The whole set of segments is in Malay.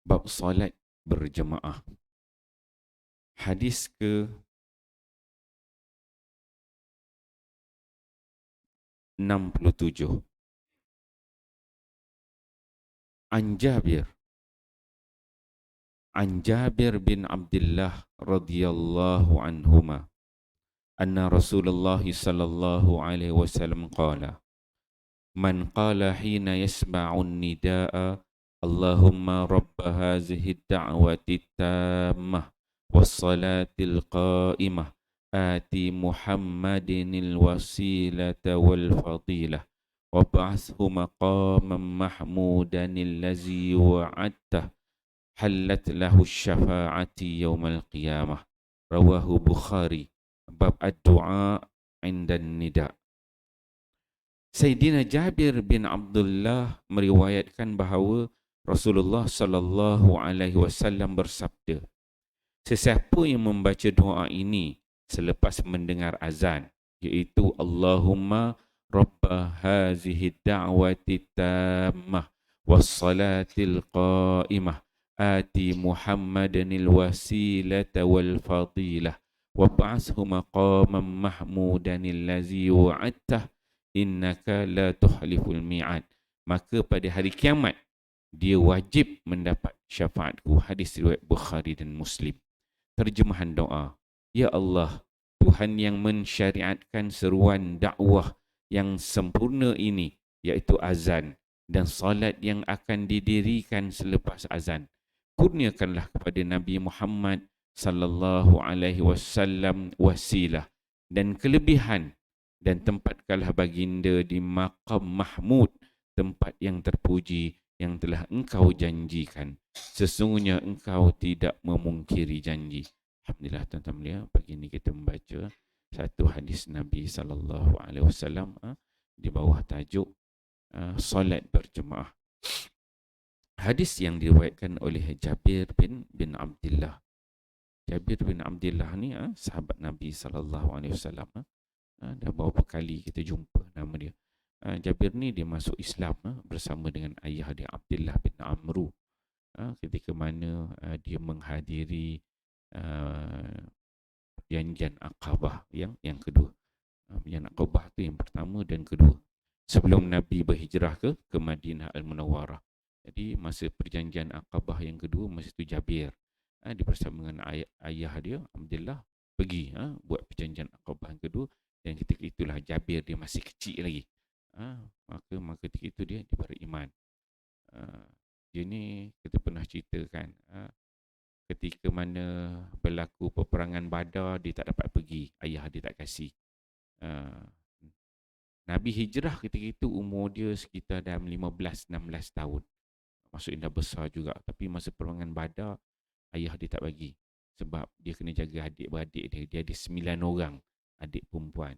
Bab solat berjemaah. Hadis ke 67. An Jabir. An Jabir bin Abdullah radhiyallahu anhuma. Anna Rasulullah sallallahu alaihi wasallam qala. Man qala hina yasma'un nida'a Allahumma rabba hazihi da'wati tammah wassalatil qa'imah آتي محمد الوسيلة والفضيلة وابعثه مقاما محمودا الذي وعدته حلت له الشفاعة يوم القيامة رواه بخاري باب الدعاء عند النداء. Sayyidina Jabir bin Abdullah meriwayatkan bahawa Rasulullah sallallahu alaihi wasallam bersabda, sesiapa yang membaca doa ini selepas mendengar azan, iaitu Allahumma rabba hazihi da'wati tammah wassalatil qa'imah ati Muhammadanil wasilata wal fadilah wab'ashu maqaman mahmudanil lazi wa'adtah innaka la tuhliful mi'ad, maka pada hari kiamat dia wajib mendapat syafaatku. Hadis riwayat Bukhari dan Muslim. Terjemahan doa. Ya Allah, Tuhan yang mensyariatkan seruan dakwah yang sempurna ini, iaitu azan dan salat yang akan didirikan selepas azan, kurniakanlah kepada Nabi Muhammad sallallahu alaihi wasallam wasilah dan kelebihan, dan tempatkanlah baginda di maqam mahmud, tempat yang terpuji yang telah engkau janjikan. Sesungguhnya engkau tidak memungkiri janji. Alhamdulillah tuan-tuan mulia, pagi ini kita membaca satu hadis Nabi sallallahu alaihi wasallam di bawah tajuk solat berjemaah. Hadis yang diriwayatkan oleh Jabir bin Abdullah. Jabir bin Abdullah ni sahabat Nabi sallallahu alaihi wasallam. Dah beberapa kali kita jumpa nama dia. Jabir ni dia masuk Islam bersama dengan ayah dia Abdullah bin Amru ketika mana dia menghadiri perjanjian Aqabah yang kedua. Perjanjian Aqabah tu yang pertama dan kedua sebelum Nabi berhijrah ke Madinah Al-Munawwarah. Jadi masa perjanjian Aqabah yang kedua, masa tu Jabir dia bersama dengan ayah dia Abdullah pergi buat perjanjian Aqabah yang kedua, dan ketika itulah Jabir dia masih kecil lagi. Maka ketika itu dia beriman. Dia ni kita pernah ceritakan ketika mana berlaku peperangan Badar, dia tak dapat pergi, ayah dia tak kasih. Nabi hijrah ketika itu umur dia sekitar dalam 15-16 tahun. Maksudnya dah besar juga, tapi masa peperangan Badar ayah dia tak bagi sebab dia kena jaga adik-beradik dia. Dia ada 9 orang adik perempuan.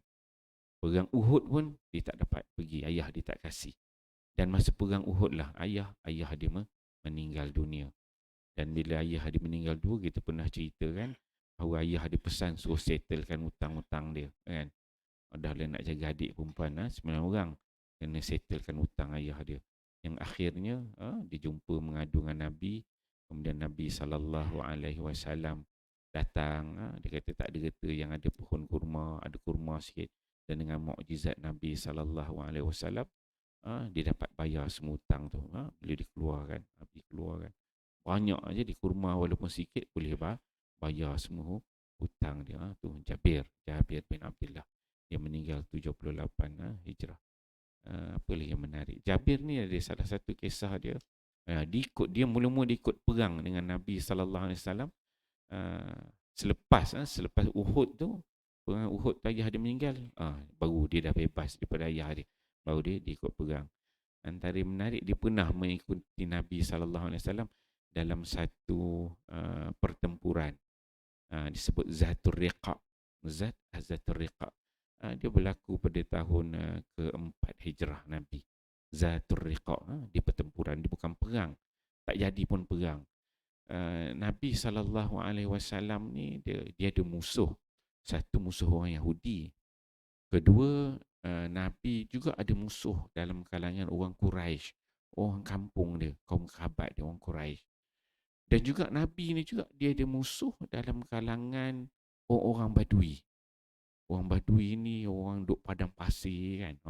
Perang Uhud pun dia tak dapat pergi, ayah dia tak kasih. Dan masa perang Uhud lah ayah dia meninggal dunia. Dan bila ayah dia meninggal dunia, kita pernah cerita kan bahawa ayah dia pesan suruh settlekan hutang-hutang dia kan. Dah lah nak jaga adik perempuan 9 orang, kena settlekan hutang ayah dia. Yang akhirnya dia jumpa mengadu dengan Nabi. Kemudian Nabi SAW datang. Dia kata tak ada kata yang ada pohon kurma, ada kurma sikit. Dan dengan mukjizat Nabi SAW, dia dapat bayar semua hutang tu. Bila dikeluarkan, Nabi keluarkan banyak aja di kurma, walaupun sikit boleh bayar semua hutang dia. Tu Jabir bin Abdullah. Dia meninggal 78 Hijrah. Apa lagi yang menarik? Jabir ni ada salah satu kisah dia. Dia mula-mula ikut perang dengan Nabi sallallahu alaihi wasallam. Selepas Uhud tu, perang Uhud tu ayah dia meninggal. Baru dia dah bebas daripada ayah dia. Baru dia ikut perang. Antara menarik, dia pernah mengikuti Nabi sallallahu alaihi wasallam dalam satu pertempuran. Disebut Zatul Riqa. Zatul Riqa. Dia berlaku pada tahun keempat Hijrah Nabi. Zatul Riqa, di pertempuran, dia bukan perang, tak jadi pun perang. Nabi SAW ni dia ada musuh. Satu, musuh orang Yahudi. Kedua, Nabi juga ada musuh dalam kalangan orang Quraisy, orang kampung dia, kaum kerabat dia, orang Quraisy. Dan juga Nabi ni juga dia ada musuh dalam kalangan orang Badui. Orang Badui ni orang duk padang pasir kan.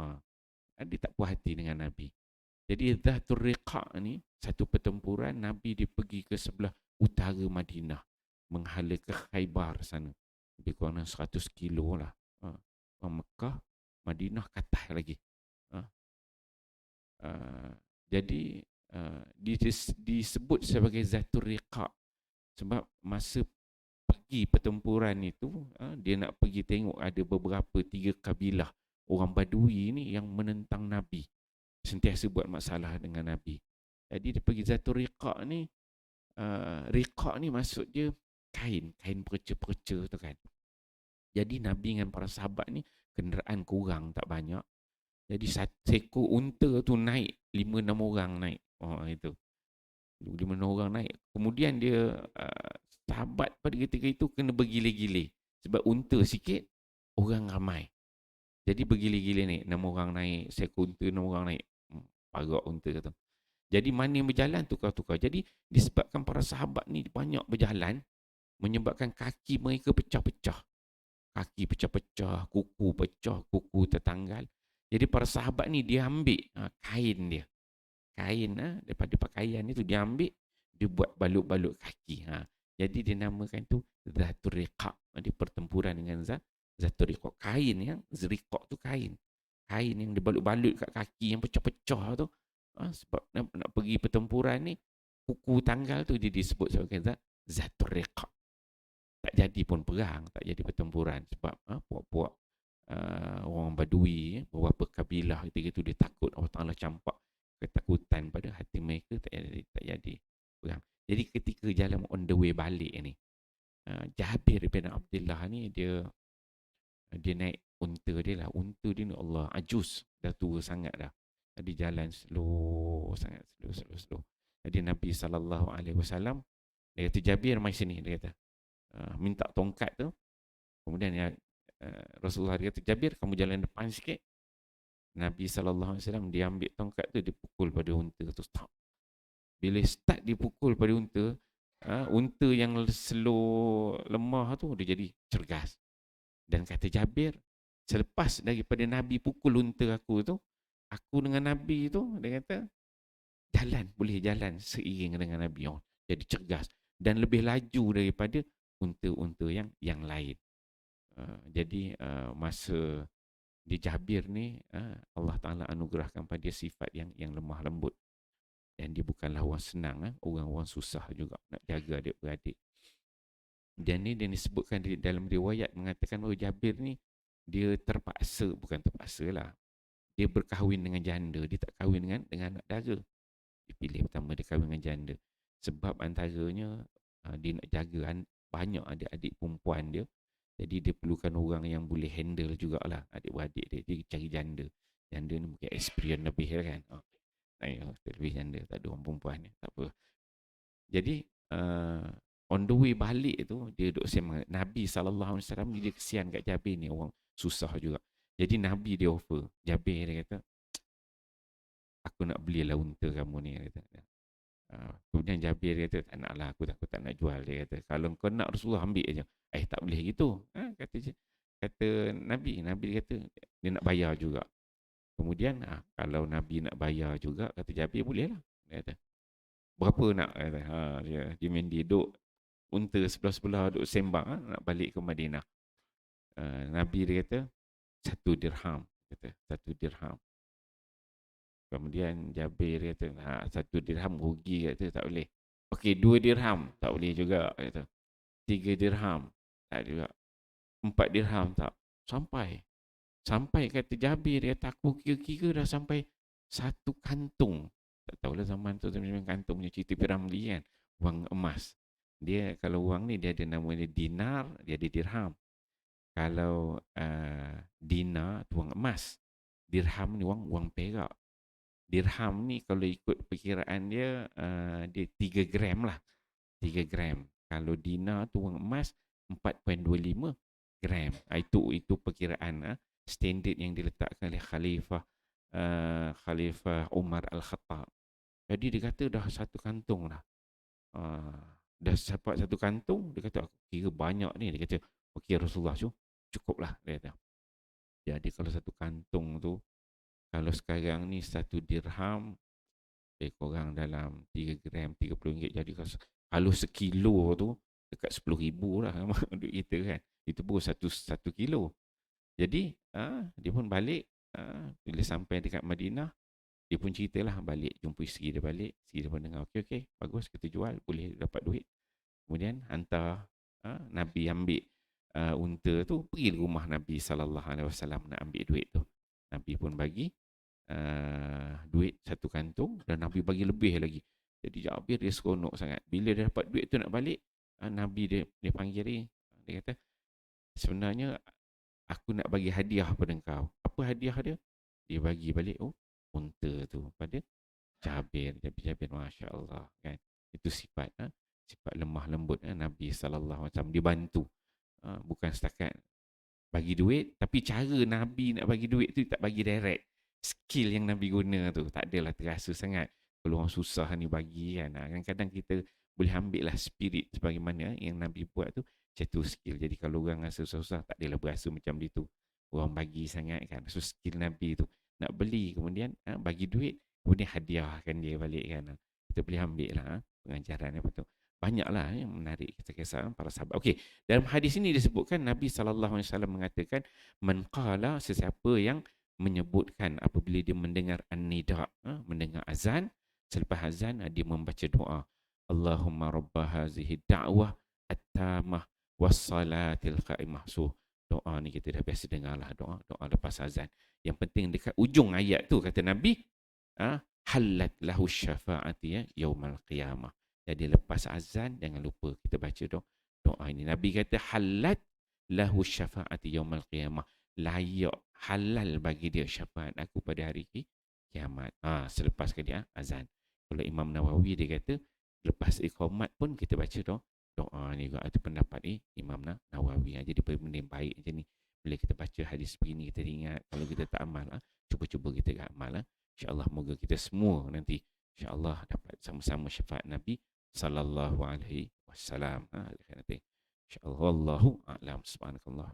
Dia tak puas hati dengan Nabi. Jadi Dhatul Riqa' ni satu pertempuran Nabi dia pergi ke sebelah utara Madinah, menghala ke Khaybar sana. Lebih kurang 100 kilo lah. Orang Mekah, Madinah katah lagi. Ha. Jadi disebut sebagai Dhatul Riqa' sebab masa pergi pertempuran itu, dia nak pergi tengok ada beberapa 3 kabilah orang Badui ni yang menentang Nabi, sentiasa buat masalah dengan Nabi. Jadi dia pergi Zatul Riqa' ni. Riqa' ni maksud dia kain perca-perca tu kan. Jadi Nabi dengan para sahabat ni kenderaan kurang tak banyak. Jadi seekor unta tu naik 5-6 orang naik. Itu 5-6 orang naik. Kemudian dia sahabat pada ketika itu kena bergile-gile sebab unta sikit, orang ramai. Jadi bergile-gile naik, 6 orang naik, seekor unta 6 orang naik. Parak unta kata. Jadi mana yang berjalan tukar-tukar. Jadi disebabkan para sahabat ni banyak berjalan, menyebabkan kaki mereka pecah-pecah. Kaki pecah-pecah, kuku pecah, kuku tertanggal. Jadi para sahabat ni dia ambil kain dia. Kain daripada pakaian itu dia ambil, dia buat balut-balut kaki. Jadi dia namakan tu Dhatul Riqa'. Dia pertempuran dengan Dhatul Riqa'. Kain yang Riqa' tu kain. Kain yang dibalut-balut kat kaki yang pecah-pecah tu. Sebab nak pergi pertempuran ni, kuku tanggal tu dia disebut sebagai Dhatul Riqa'. Tak jadi pun perang, tak jadi pertempuran sebab puak-puak orang Badui, beberapa kabilah ketika itu dia takut Allah Ta'ala campak ketakutan pada hati mereka, tak jadi perang. Jadi ketika jalan on the way balik ni, Jabir bin Abdullah ni dia naik unta dia lah. Unta dia ni Allah ajus, dah tua sangat dah. Jadi jalan slow sangat, slow. Jadi Nabi SAW, dia kata, Jabir mai sini, dia kata, minta tongkat tu. Kemudian Rasulullah dia kata, Jabir kamu jalan depan sikit. Nabi SAW dia ambil tongkat tu, dia pukul pada unta tu, stop. Bila start dipukul pada unta, unta yang slow lemah tu dia jadi cergas. Dan kata Jabir, selepas daripada Nabi pukul unta aku tu, aku dengan Nabi tu, dia kata boleh jalan seiring dengan Nabi. Jadi cergas dan lebih laju daripada unta-unta yang lain. Jadi masa di Jabir ni, Allah Ta'ala anugerahkan pada dia sifat yang lemah lembut. Dan dia bukanlah orang senang, orang-orang susah juga nak jaga adik-beradik. Dan ni dia disebutkan dalam riwayat mengatakan bahawa Jabir ni dia terpaksa, bukan terpaksa lah, dia berkahwin dengan janda, dia tak kahwin dengan anak dara. Dia pilih pertama dia kahwin dengan janda. Sebab antaranya dia nak jaga banyak adik-adik perempuan dia. Jadi dia perlukan orang yang boleh handle jugalah adik-beradik dia. Dia cari janda. Janda ni mungkin experience lebih kan. Lebih janda, tak ada orang perempuan ni, tak apa. Jadi on the way balik tu dia duk sembang. Nabi SAW dia kesian kat Jabir ni, orang susah juga. Jadi Nabi dia offer. Jabir dia kata, aku nak belilah unta kamu ni, dia kata. Kemudian Jabir dia kata, tak nak lah, aku tak nak jual. Dia kata, kalau kau nak Rasulullah ambil aja. Tak boleh gitu. Kata Nabi dia kata dia nak bayar juga. Kemudian kalau Nabi nak bayar juga, kata Jabir, boleh lah. Dia kata, berapa nak? Dia main duduk unta sebelah-sebelah duduk sembang, nak balik ke Madinah. Nabi dia kata 1 dirham. Kata 1 dirham. Kemudian Jabir kata, 1 dirham rugi, kata tak boleh. Okey, 2 dirham, tak boleh juga, kata. 3 dirham, tak juga. 4 dirham, tak. Sampai kata Jabir, dia kata, aku kira-kira dah sampai 1 kantung. Tak tahulah zaman tu kantung punya cerita Piramli kan. Wang emas. Dia kalau wang ni dia ada nama dia dinar, dia ada dirham. Kalau dinar tu wang emas. Dirham ni wang perak. Dirham ni kalau ikut perkiraan dia, dia 3 gram lah. 3 gram. Kalau dinar tu wang emas 4.25 gram. Itu perkiraan standard yang diletakkan oleh Khalifah Umar Al-Khattab. Jadi dia kata dah 1 kantung lah. Dah dapat satu kantung, dia kata, aku kira banyak ni. Dia kata, okey Rasulullah, cukuplah. Dia kata. Jadi kalau satu kantung tu, kalau sekarang ni satu dirham, korang dalam 3 gram, RM30. Jadi kalau sekilo tu, dekat 10,000 lah duit kita kan. Itu pun satu kilo. Jadi, dia pun balik. Bila sampai dekat Madinah, dia pun ceritalah balik, jumpa isteri dia balik. Isteri dia pun dengar, okey, bagus, kita jual, boleh dapat duit. Kemudian hantar Nabi ambil unta tu, pergi ke rumah Nabi SAW nak ambil duit tu. Nabi pun bagi duit satu kantung, dan Nabi bagi lebih lagi. Jadi Jabir dia seronok sangat. Bila dia dapat duit tu nak balik, Nabi dia panggil dia. Dia kata, sebenarnya aku nak bagi hadiah pada engkau. Apa hadiah dia? Dia bagi balik unta tu pada Jabir. Jabir, Masya Allah kan. Itu sifat sifat lemah lembut Nabi SAW. Dia bantu. Bukan setakat bagi duit, tapi cara Nabi nak bagi duit tu tak bagi direct. Skill yang Nabi guna tu tak adalah terasa sangat. Kalau orang susah ni bagi kan. Kadang-kadang kita boleh ambil lah spirit sebagaimana yang Nabi buat tu. Macam tu skill. Jadi kalau orang rasa susah, tak adalah berasa macam itu. Orang bagi sangat kan. So skill Nabi tu. Nak beli, kemudian bagi duit, kemudian hadiahkan dia balik kan. Kita boleh ambil lah pengajaran apa tu. Banyaklah yang menarik kisah-kisah para sahabat. Okey, dalam hadis ini disebutkan Nabi SAW mengatakan, man qala, sesiapa yang menyebutkan apabila dia mendengar an-nida, mendengar azan, selepas azan dia membaca doa, Allahumma rabba hazihi da'wah at-tamah was-salatil qa'imah. So doa ni kita dah biasa dengarlah, doa lepas azan. Yang penting dekat ujung ayat tu kata Nabi, halat lahu syafa'ati yaumal qiyamah. Jadi lepas azan jangan lupa kita baca doa ini. Nabi kata halat lahu syafa'ati yaumal qiyamah. Layak, halal bagi dia syafaat aku pada hari kiamat. Selepas dia azan. Kalau Imam Nawawi dia kata lepas iqamat pun kita baca doa ni juga. Itu pendapat Imam Nawawi. Jadi benda yang baik macam ni. Bila kita baca hadis begini kita ingat, kalau kita tak amal, cuba-cuba kita amal. InsyaAllah moga kita semua nanti InsyaAllah dapat sama-sama syafaat Nabi sallallahu alaihi wasallam. Nanti InsyaAllah wallahu a'lam. Subhanakallah.